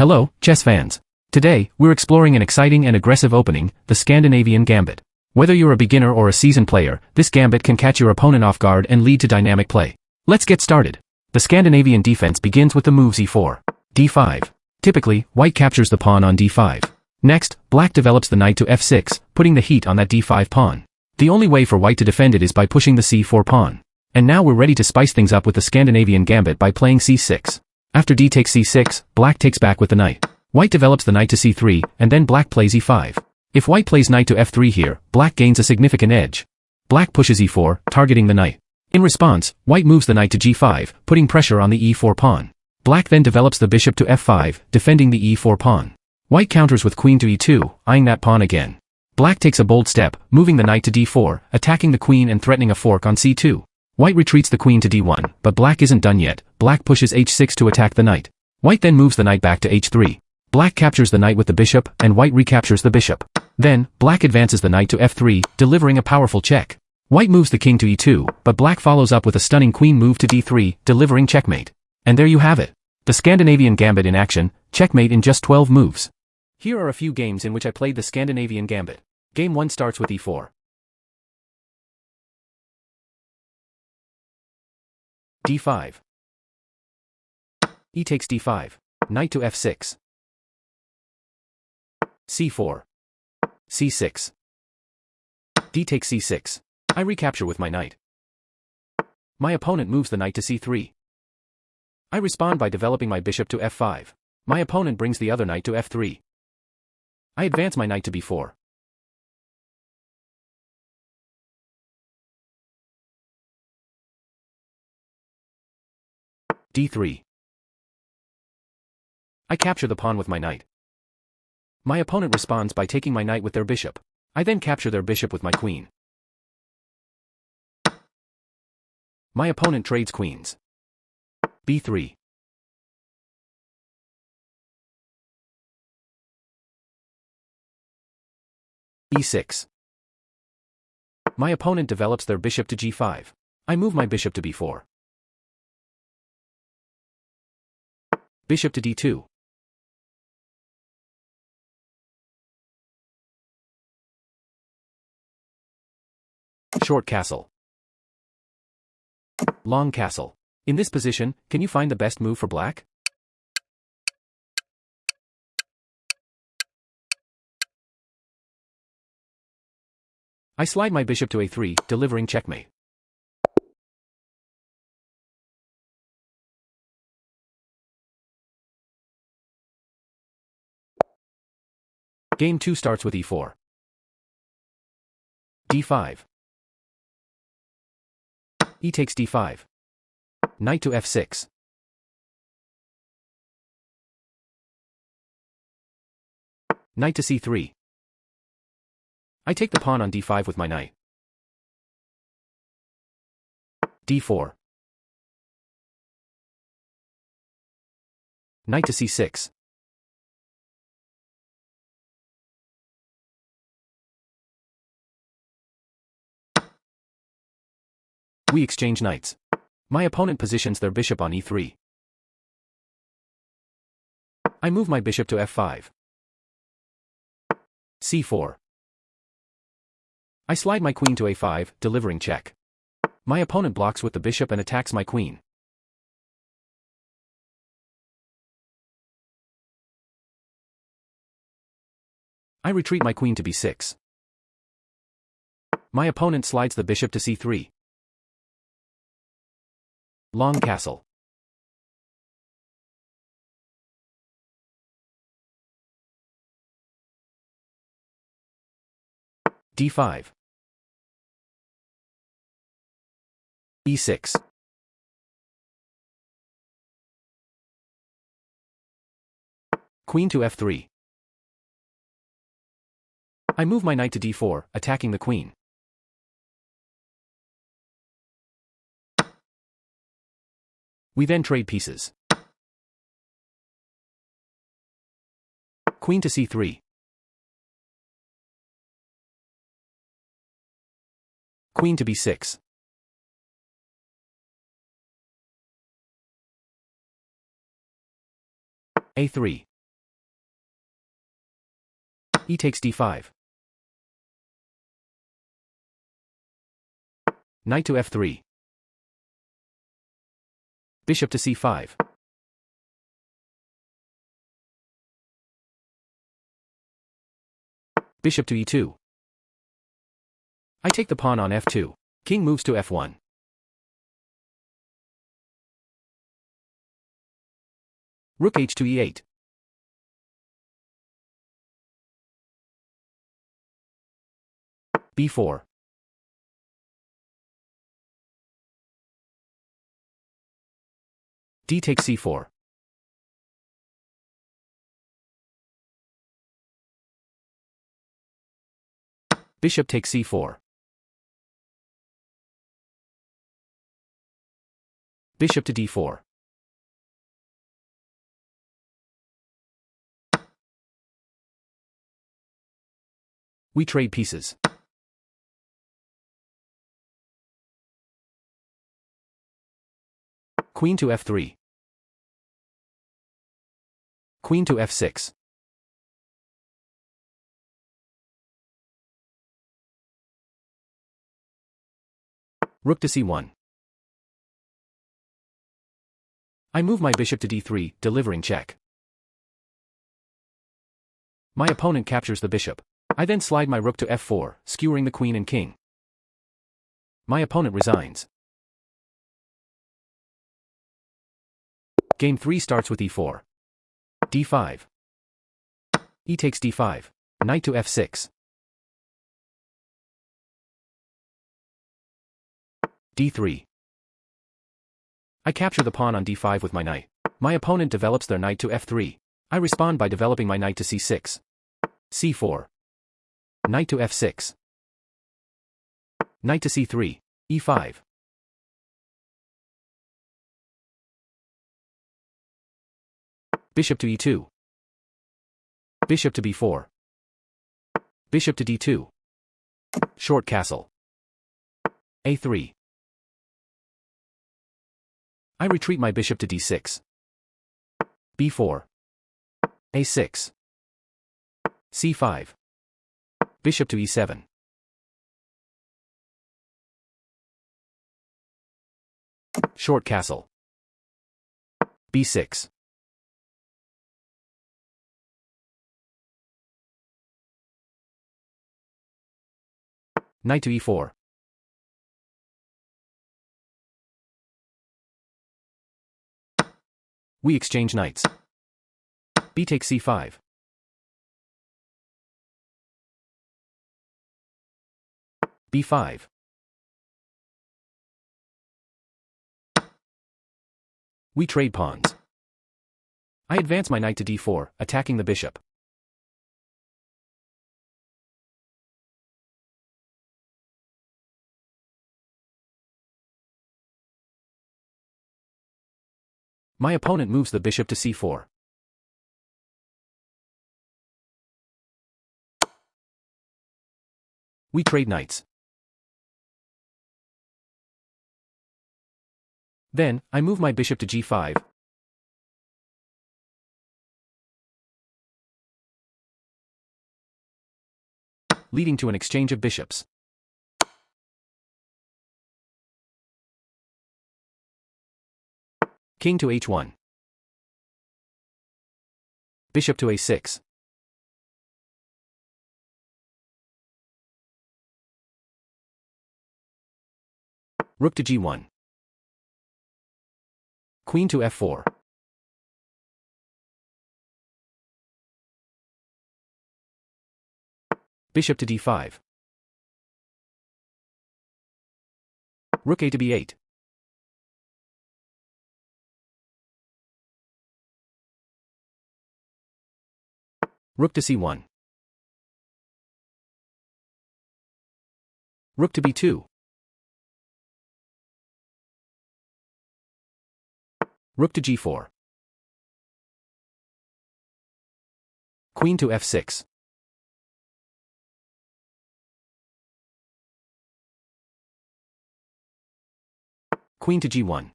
Hello, chess fans. Today, we're exploring an exciting and aggressive opening, the Scandinavian Gambit. Whether you're a beginner or a seasoned player, this gambit can catch your opponent off guard and lead to dynamic play. Let's get started. The Scandinavian defense begins with the moves e4, d5. Typically, white captures the pawn on d5. Next, black develops the knight to f6, putting the heat on that d5 pawn. The only way for white to defend it is by pushing the c4 pawn. And now we're ready to spice things up with the Scandinavian Gambit by playing c6. After d takes c6, black takes back with the knight. White develops the knight to c3, and then black plays e5. If white plays knight to f3 here, black gains a significant edge. Black pushes e4, targeting the knight. In response, white moves the knight to g5, putting pressure on the e4 pawn. Black then develops the bishop to f5, defending the e4 pawn. White counters with queen to e2, eyeing that pawn again. Black takes a bold step, moving the knight to d4, attacking the queen and threatening a fork on c2. White retreats the queen to d1, but black isn't done yet. Black pushes h6 to attack the knight. White then moves the knight back to h3. Black captures the knight with the bishop, and white recaptures the bishop. Then, black advances the knight to f3, delivering a powerful check. White moves the king to e2, but black follows up with a stunning queen move to d3, delivering checkmate. And there you have it. The Scandinavian Gambit in action, checkmate in just 12 moves. Here are a few games in which I played the Scandinavian Gambit. Game 1 starts with e4. d5. E takes d5. Knight to f6. c4. c6. D takes c6. I recapture with my knight. My opponent moves the knight to c3. I respond by developing my bishop to f5. My opponent brings the other knight to f3. I advance my knight to b4. d3. I capture the pawn with my knight. My opponent responds by taking my knight with their bishop. I then capture their bishop with my queen. My opponent trades queens. b3. e6. My opponent develops their bishop to g5. I move my bishop to b4. Bishop to d2. Short castle. Long castle. In this position, can you find the best move for black? I slide my bishop to a3, delivering checkmate. Game 2 starts with e4. d5. E takes d5. Knight to f6. Knight to c3. I take the pawn on d5 with my knight. d4. Knight to c6. We exchange knights. My opponent positions their bishop on e3. I move my bishop to f5. c4. I slide my queen to a5, delivering check. My opponent blocks with the bishop and attacks my queen. I retreat my queen to b6. My opponent slides the bishop to c3. Long castle. d5. e6. Queen to f3. I move my knight to d4, attacking the queen. We then trade pieces. Queen to c3. Queen to b6. a3. E takes d5. Knight to f3. Bishop to c5. Bishop to e2. I take the pawn on f2. King moves to f1. Rook h to e8. b4. D takes c4. Bishop takes c4. Bishop to d4. We trade pieces. Queen to f3. Queen to f6. Rook to c1. I move my bishop to d3, delivering check. My opponent captures the bishop. I then slide my rook to f4, skewering the queen and king. My opponent resigns. Game 3 starts with e4. d5. E takes d5. Knight to f6. d3. I capture the pawn on d5 with my knight. My opponent develops their knight to f3. I respond by developing my knight to c6. c4. Knight to f6. Knight to c3. e5. Bishop to e2. Bishop to b4. Bishop to d2. Short castle. a3. I retreat my bishop to d6. b4. a6. c5. Bishop to e7. Short castle. b6. Knight to e4. We exchange knights. B takes c5. b5. We trade pawns. I advance my knight to d4, attacking the bishop. My opponent moves the bishop to c4. We trade knights. Then, I move my bishop to g5. Leading to an exchange of bishops. King to h1. Bishop to a6. Rook to g1. Queen to f4. Bishop to d5. Rook a to b8. Rook to c1. Rook to b2. Rook to g4. Queen to f6. Queen to g1.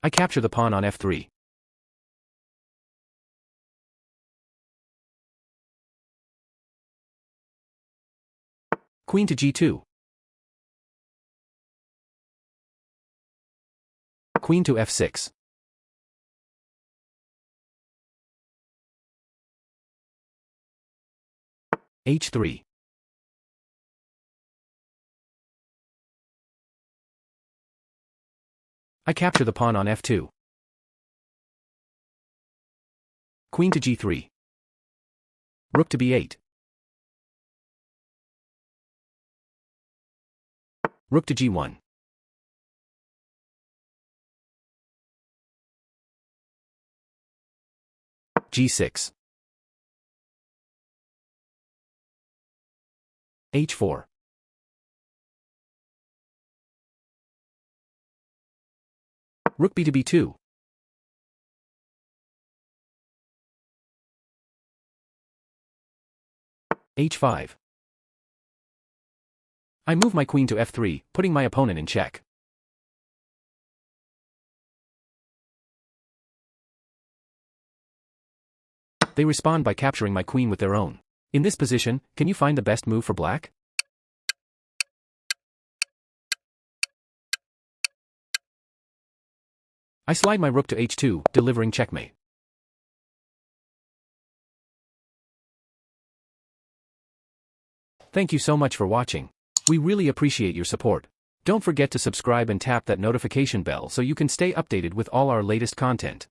I capture the pawn on f3. Queen to g2. Queen to f6. h3. I capture the pawn on f2. Queen to g3. Rook to b8. Rook to g1. g6. h4. Rook b to b2. h5. I move my queen to f3, putting my opponent in check. They respond by capturing my queen with their own. In this position, can you find the best move for black? I slide my rook to h2, delivering checkmate. Thank you so much for watching. We really appreciate your support. Don't forget to subscribe and tap that notification bell so you can stay updated with all our latest content.